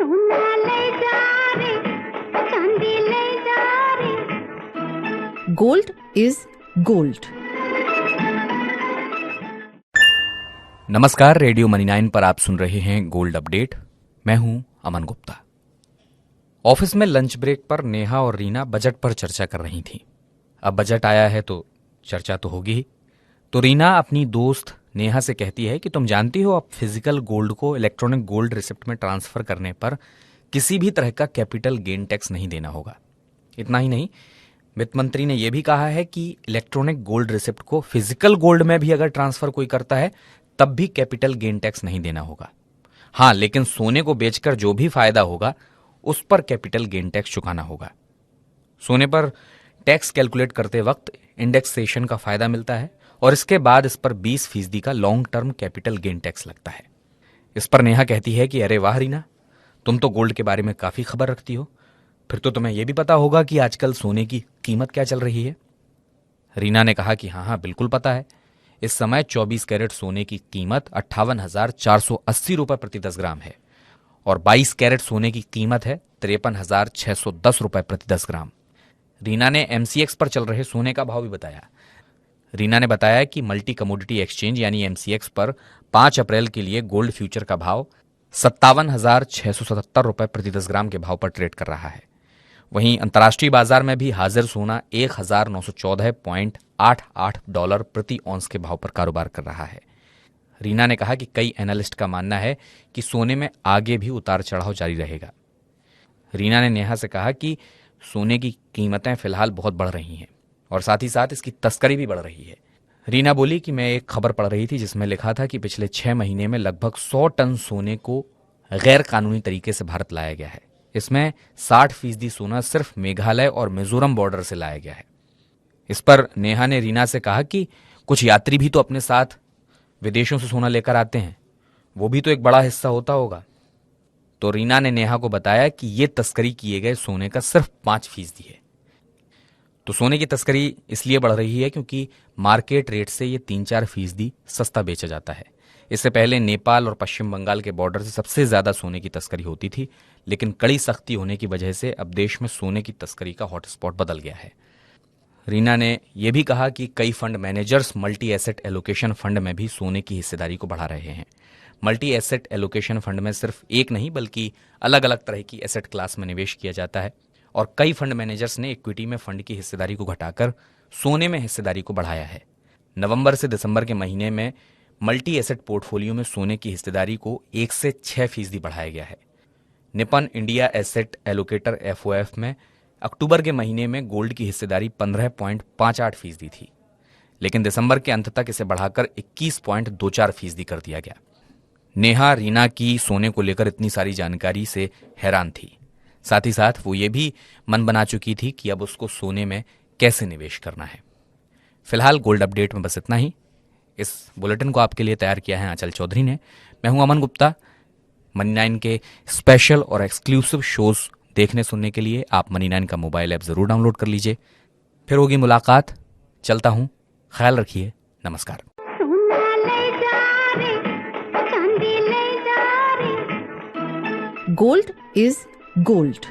सोना ले जा रे, चांदी ले जा रे। Gold is gold. नमस्कार, रेडियो मनी9 पर आप सुन रहे हैं गोल्ड अपडेट। मैं हूं अमन गुप्ता। ऑफिस में लंच ब्रेक पर नेहा और रीना बजट पर चर्चा कर रही थीं। अब बजट आया है तो चर्चा तो होगी ही। तो रीना अपनी दोस्त नेहा से कहती है कि तुम जानती हो अब फिजिकल गोल्ड को इलेक्ट्रॉनिक गोल्ड रिसिप्ट में ट्रांसफर करने पर किसी भी तरह का कैपिटल गेन टैक्स नहीं देना होगा। इतना ही नहीं, वित्त मंत्री ने यह भी कहा है कि इलेक्ट्रॉनिक गोल्ड रिसिप्ट को फिजिकल गोल्ड में भी अगर ट्रांसफर कोई करता है तब भी कैपिटल गेन टैक्स नहीं देना होगा। हां, लेकिन सोने को बेचकर जो भी फायदा होगा उस पर कैपिटल गेन टैक्स चुकाना होगा। सोने पर टैक्स कैलकुलेट करते वक्त इंडेक्सेशन का फायदा मिलता है और इसके बाद इस पर 20% का long term capital gain tax लगता है। इस पर नेहा कहती है कि अरे वाह रीना, तुम तो गोल्ड के बारे में काफी खबर रखती हो, फिर तो तुम्हें यह भी पता होगा कि आजकल सोने की कीमत क्या चल रही है। रीना ने कहा कि हाँ बिल्कुल पता है। इस समय 24 कैरेट सोने की कीमत 58,480 रुपए प्रति 10 ग्राम है और 22 कैरेट सोने की कीमत है 53,610 रुपए प्रति 10 ग्राम। रीना ने एमसीएक्स पर चल रहे सोने का भाव भी बताया। रीना ने बताया कि मल्टी कमोडिटी एक्सचेंज यानी एमसीएक्स पर 5 अप्रैल के लिए गोल्ड फ्यूचर का भाव 57,677 रुपए प्रति 10 ग्राम के भाव पर ट्रेड कर रहा है। वहीं अंतर्राष्ट्रीय बाजार में भी हाजिर सोना 1,914.88 डॉलर प्रति औंस के भाव पर कारोबार कर रहा है। रीना ने कहा कि कई एनालिस्ट का मानना है कि सोने में आगे भी उतार चढ़ाव जारी रहेगा। रीना ने नेहा से कहा कि सोने की कीमतें फिलहाल बहुत बढ़ रही हैं और साथ ही साथ इसकी तस्करी भी बढ़ रही है। रीना बोली कि मैं एक खबर पढ़ रही थी जिसमें लिखा था कि पिछले 6 महीने में लगभग 100 टन सोने को गैर कानूनी तरीके से भारत लाया गया है। इसमें 60% सोना सिर्फ मेघालय और मिजोरम बॉर्डर से लाया गया है। इस पर नेहा ने रीना से कहा कि कुछ यात्री भी तो अपने साथ विदेशों से सोना लेकर आते हैं, वो भी तो एक बड़ा हिस्सा होता होगा। तो रीना ने नेहा को बताया कि ये तस्करी किए गए सोने का सिर्फ 5% है। तो सोने की तस्करी इसलिए बढ़ रही है क्योंकि मार्केट रेट से ये 3-4% सस्ता बेचा जाता है। इससे पहले नेपाल और पश्चिम बंगाल के बॉर्डर से सबसे ज्यादा सोने की तस्करी होती थी, लेकिन कड़ी सख्ती होने की वजह से अब देश में सोने की तस्करी का हॉटस्पॉट बदल गया है। रीना ने यह भी कहा कि कई fund managers multi asset allocation fund में भी सोने की हिस्सेदारी को बढ़ा रहे हैं। मल्टी एसेट एलोकेशन फंड में सिर्फ एक नहीं बल्कि अलग अलग तरह की एसेट क्लास में निवेश किया जाता है और कई फंड मैनेजर्स ने इक्विटी में फंड की हिस्सेदारी को घटाकर सोने में हिस्सेदारी को बढ़ाया है। नवंबर से दिसंबर के महीने में मल्टी एसेट पोर्टफोलियो में सोने की हिस्सेदारी को 1 से 6% बढ़ाया गया है। Nippon India asset allocator FOF में अक्टूबर के महीने में गोल्ड की हिस्सेदारी 15.58% थी, लेकिन दिसंबर के अंत तक इसे बढ़ाकर 21.24% कर दिया गया। नेहा रीना की सोने को लेकर इतनी सारी जानकारी से हैरान थी। साथ ही साथ वो ये भी मन बना चुकी थी कि अब उसको सोने में कैसे निवेश करना है। फिलहाल गोल्ड अपडेट में बस इतना ही। इस बुलेटिन को आपके लिए तैयार किया है आंचल चौधरी ने। मैं हूं अमन गुप्ता। मनी9 के स्पेशल और एक्सक्लूसिव शोज देखने सुनने के लिए आप मनी9 का मोबाइल ऐप जरूर डाउनलोड कर लीजिए। फिर होगी मुलाकात। चलता हूं, ख्याल रखिए। नमस्कार। सोना ले जा रे, चांदी ले जा रे। Gold is gold.